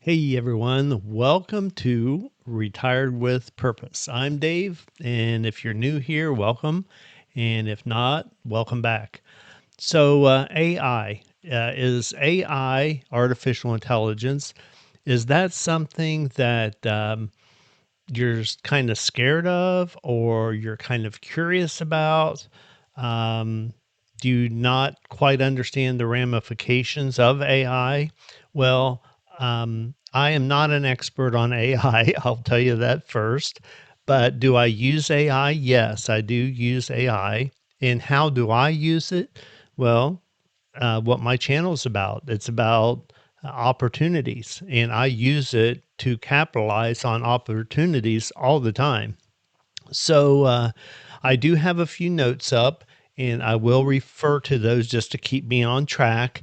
Hey everyone, welcome to Retired with Purpose. I'm Dave, and if you're new here, welcome. And if not, welcome back. AI is AI, artificial intelligence. Is that something that you're kind of scared of or you're kind of curious about? Um, do you not quite understand the ramifications of AI? Well, I am not an expert on AI. I'll tell you that first. But do I use AI? Yes, I do use AI. And how do I use it? Well, what my channel is about. It's about opportunities, and I use it to capitalize on opportunities all the time. So I do have a few notes up, and I will refer to those just to keep me on track.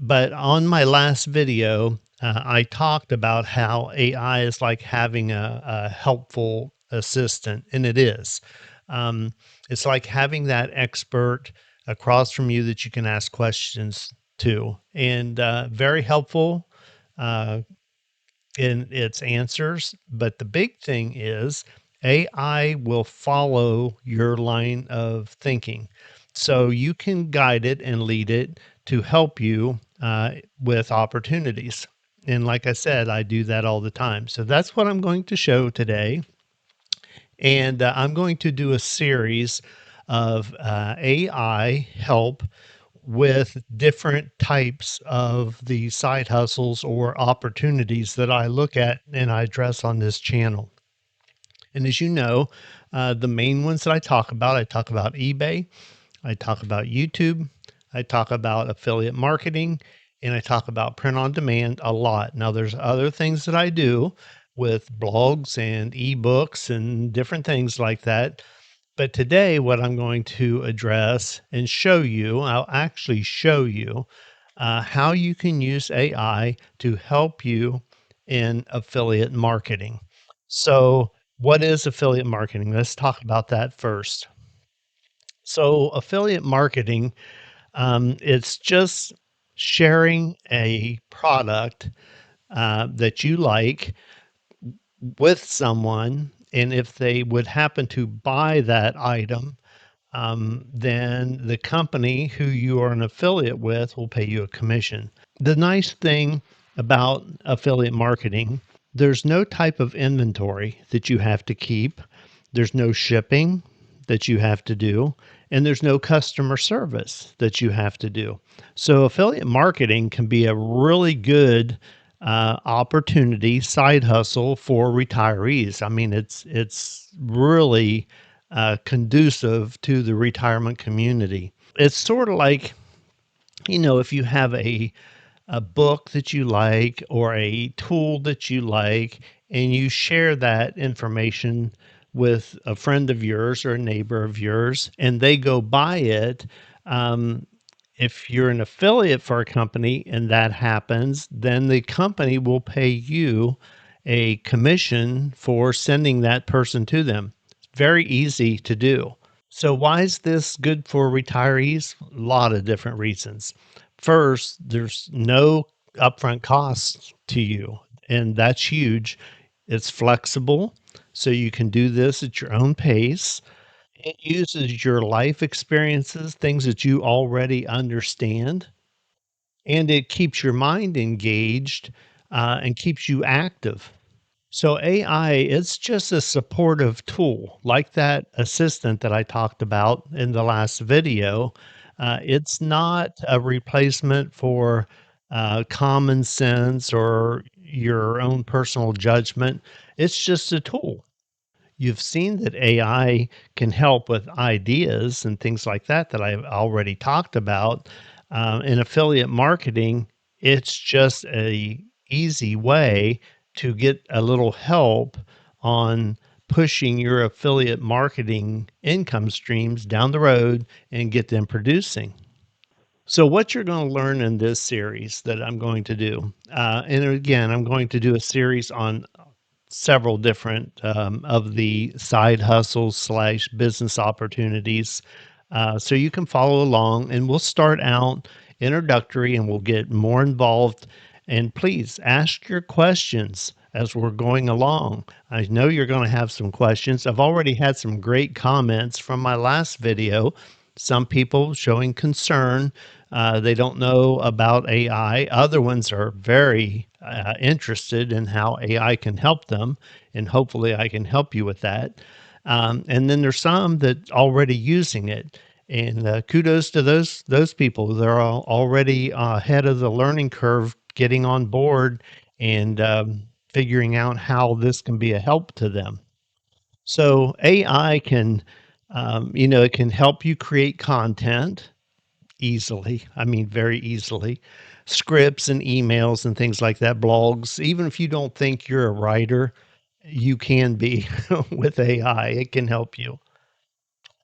But on my last video, I talked about how AI is like having a helpful assistant, and it is. Um, it's like having that expert across from you that you can ask questions to, and very helpful uh, in its answers. But the big thing is AI will follow your line of thinking. So you can guide it and lead it to help you with opportunities. And like I said, I do that all the time. So that's what I'm going to show today. And I'm going to do a series of AI help with different types of the side hustles or opportunities that I look at and I address on this channel. And as you know, the main ones that I talk about eBay, I talk about YouTube, I talk about affiliate marketing, and I talk about print on demand a lot. Now, there's other things that I do with blogs and ebooks and different things like that. But today, what I'm going to address and show you, I'll actually show you how you can use AI to help you in affiliate marketing. So, what is affiliate marketing? Let's talk about that first. So, affiliate marketing, it's just sharing a product that you like with someone. And if they would happen to buy that item, then the company who you are an affiliate with will pay you a commission. The nice thing about affiliate marketing, there's no type of inventory that you have to keep, there's no shipping that you have to do, and there's no customer service that you have to do. So, affiliate marketing can be a really good opportunity, side hustle for retirees. I mean, it's really conducive to the retirement community. It's sort of like, if you have a book that you like or a tool that you like, and you share that information with a friend of yours or a neighbor of yours, and they go buy it. Um, if you're an affiliate for a company and that happens, then the company will pay you a commission for sending that person to them. It's very easy to do. So, why is this good for retirees? A lot of different reasons. First, there's no upfront costs to you, and that's huge. It's flexible, so you can do this at your own pace. It uses your life experiences, things that you already understand, and it keeps your mind engaged and keeps you active. So AI, it's just a supportive tool like that assistant that I talked about in the last video. It's not a replacement for common sense or your own personal judgment. It's just a tool. You've seen that AI can help with ideas and things like that that I've already talked about. In affiliate marketing, it's just a easy way to get a little help on pushing your affiliate marketing income streams down the road and get them producing. So, what you're going to learn in this series that I'm going to do, and again, I'm going to do a series on several different of the side hustles slash business opportunities. So you can follow along, and we'll start out introductory and we'll get more involved And please ask your questions as we're going along. I know you're going to have some questions. I've already had some great comments from my last video. Some people showing concern. They don't know about AI. Other ones are very interested in how AI can help them. And hopefully, I can help you with that. And then there's some that already using it. And kudos to those people. They're already ahead of the learning curve, getting on board and figuring out how this can be a help to them. So AI can, it can help you create content easily. I mean, very easily. Scripts and emails and things like that, blogs. Even if you don't think you're a writer, you can be with AI. It can help you.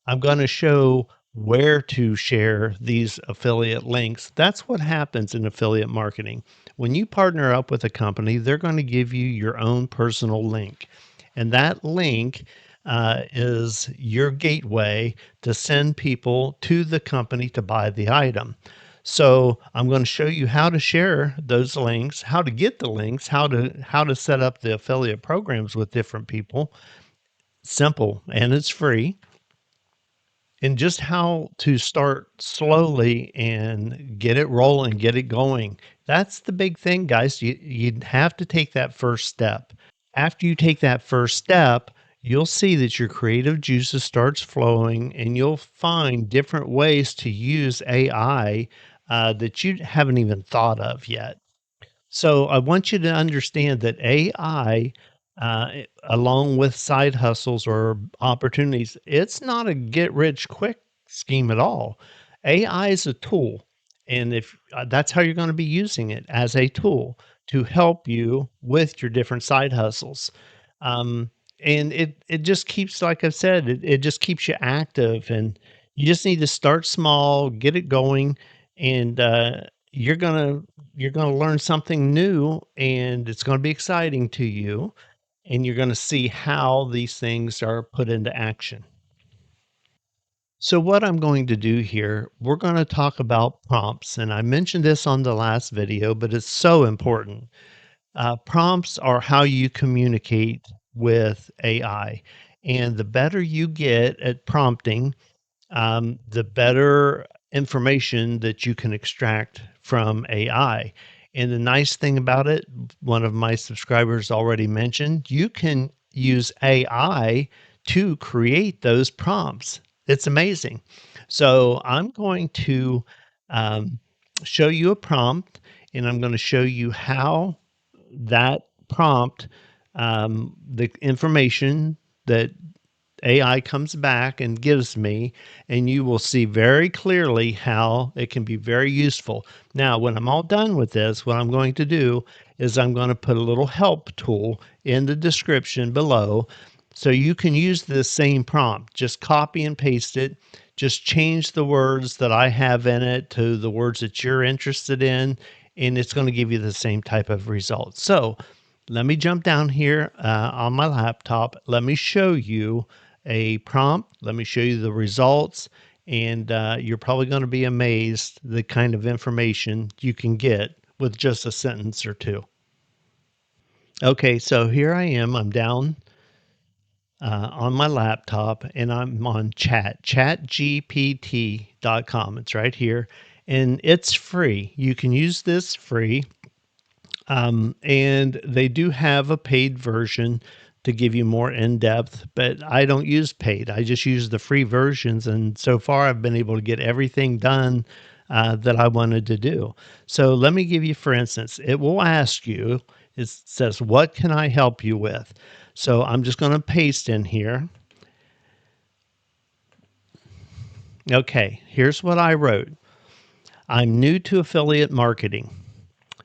I'm going to show where to share these affiliate links. That's what happens in affiliate marketing. When you partner up with a company, they're going to give you your own personal link. And that link is your gateway to send people to the company to buy the item. So I'm going to show you how to share those links, how to get the links, how to set up the affiliate programs with different people. Simple, and it's free, and just how to start slowly and get it rolling, get it going. That's the big thing, guys. You have to take that first step. After you take that first step, you'll see that your creative juices starts flowing, and you'll find different ways to use AI that you haven't even thought of yet. So I want you to understand that AI, along with side hustles or opportunities, it's not a get rich quick scheme at all. AI is a tool. And if that's how you're going to be using it, as a tool to help you with your different side hustles. Um, and it just keeps, like I said, it just keeps you active, and you just need to start small, get it going, and you're gonna you're going to learn something new, and it's going to be exciting to you, and you're going to see how these things are put into action. So what I'm going to do here, we're going to talk about prompts, and I mentioned this on the last video, but it's so important. Prompts are how you communicate with AI, and the better you get at prompting, the better information that you can extract from AI. And the nice thing about it, one of my subscribers already mentioned, you can use AI to create those prompts. It's amazing. So I'm going to um, show you a prompt, and I'm going to show you how that prompt, the information that AI comes back and gives me, and you will see very clearly how it can be very useful. Now, when I'm all done with this, what I'm going to do is I'm going to put a little help tool in the description below so you can use this same prompt. Just copy and paste it. Just change the words that I have in it to the words that you're interested in, and it's going to give you the same type of result. So let me jump down here on my laptop. Let me show you a prompt. Let me show you the results. And you're probably going to be amazed the kind of information you can get with just a sentence or two. Okay, so here I am. I'm down on my laptop, and I'm on chatgpt.com. It's right here, and it's free. You can use this free. And they do have a paid version to give you more in depth, but I don't use paid. I just use the free versions. And so far, I've been able to get everything done that I wanted to do. So let me give you, for instance, it will ask you, it says, what can I help you with? So I'm just going to paste in here. Okay, here's what I wrote. I'm new to affiliate marketing.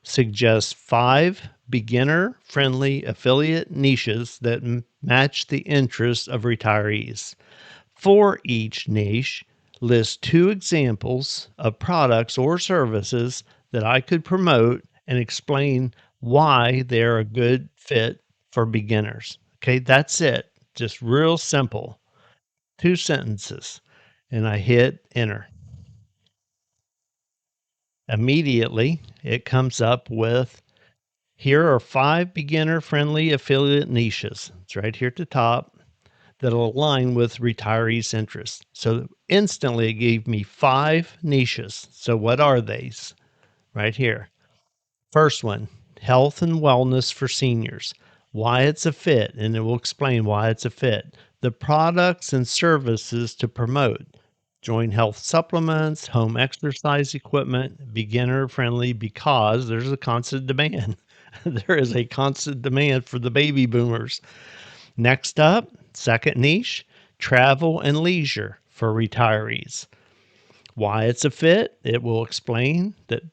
Suggest 5 beginner friendly affiliate niches that match the interests of retirees. For each niche, list 2 examples of products or services that I could promote and explain why they're a good fit for beginners. Okay, that's it. Just real simple. 2 sentences. And I hit enter. Immediately, it comes up with Here are 5 beginner-friendly affiliate niches. It's right here at the top that'll align with retirees' interests. So instantly it gave me 5 niches. So what are these? Right here. First one, health and wellness for seniors. Why it's a fit, and it will explain why it's a fit. The products and services to promote. Joint health supplements, home exercise equipment, beginner friendly because there's a constant demand. There is a constant demand for the baby boomers. Next up, second niche, travel and leisure for retirees. Why it's a fit, it will explain that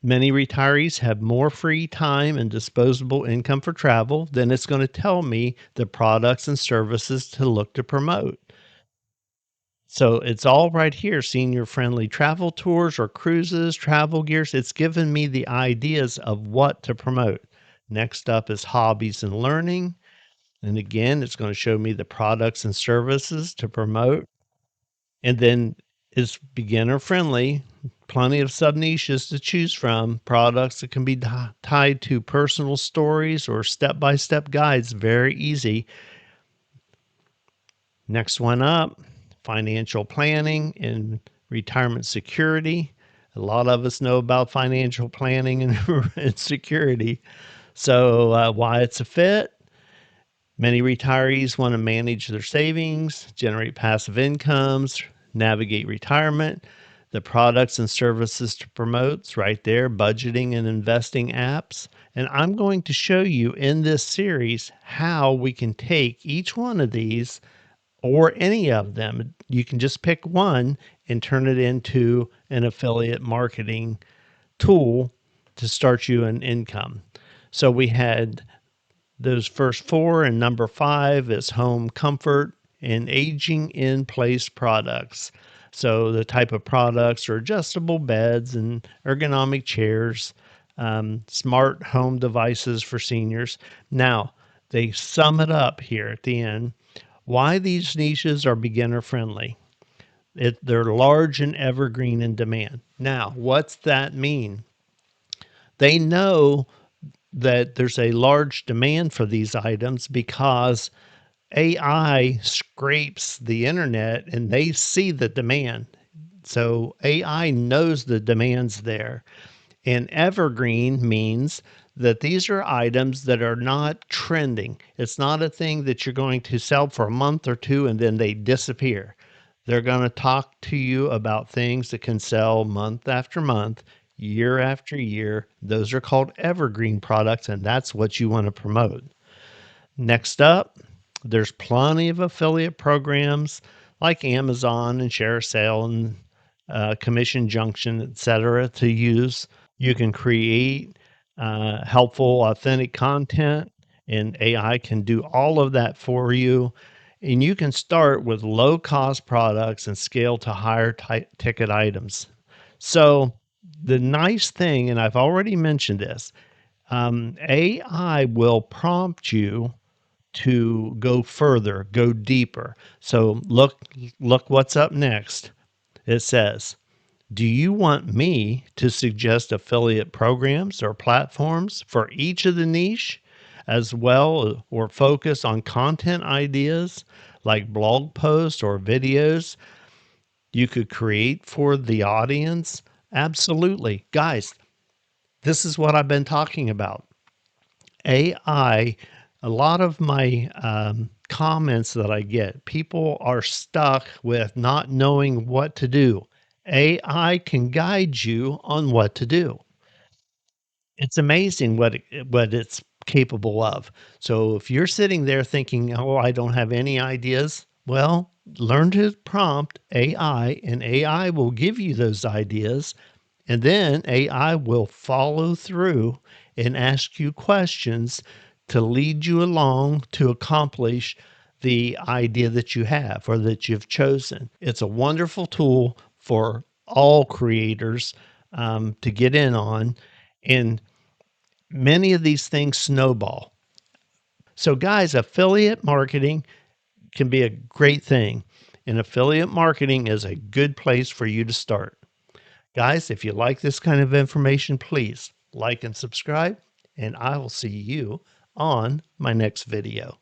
many retirees have more free time and disposable income for travel. Then it's going to tell me the products and services to look to promote. So it's all right here, senior friendly travel tours or cruises, travel gears. It's given me the ideas of what to promote. Next up is hobbies and learning. And again, it's going to show me the products and services to promote. And then it's beginner friendly, plenty of sub niches to choose from, products that can be tied to personal stories or step by step guides. Very easy. Next one up, financial planning and retirement security. A lot of us know about financial planning and security. So, why it's a fit? Many retirees want to manage their savings, generate passive incomes, navigate retirement. The products and services to promote's right there, budgeting and investing apps. And I'm going to show you in this series how we can take each one of these or any of them. You can just pick one and turn it into an affiliate marketing tool to start you an income. So we had those first 4, and number 5 is home comfort and aging in place products. So the type of products are adjustable beds and ergonomic chairs, smart home devices for seniors. Now, they sum it up here at the end why these niches are beginner friendly. They're large and evergreen in demand. Now, what's that mean? They know that there's a large demand for these items because AI scrapes the internet and they see the demand. So AI knows the demand's there. And evergreen means that these are items that are not trending. It's not a thing that you're going to sell for a month or two and then they disappear. They're going to talk to you about things that can sell month after month, year after year. Those are called evergreen products, and that's what you want to promote. Next up, there's plenty of affiliate programs like Amazon and ShareSale and Commission Junction, etc., to use. You can create helpful, authentic content, and AI can do all of that for you. And you can start with low cost products and scale to higher ticket items. So, the nice thing, and I've already mentioned this, AI will prompt you to go further, go deeper. So look what's up next. It says, "Do you want me to suggest affiliate programs or platforms for each of the niche as well or focus on content ideas like blog posts or videos you could create for the audience?" Absolutely. Guys, this is what I've been talking about. AI, a lot of my comments that I get, people are stuck with not knowing what to do. AI can guide you on what to do. It's amazing what it's capable of. So if you're sitting there thinking, "Oh, I don't have any ideas," well, learn to prompt AI, and AI will give you those ideas, and then AI will follow through and ask you questions to lead you along to accomplish the idea that you have or that you've chosen. It's a wonderful tool for all creators to get in on. And many of these things snowball. So, guys, affiliate marketing can be a great thing, and affiliate marketing is a good place for you to start. Guys, if you like this kind of information, please like and subscribe, and I will see you on my next video.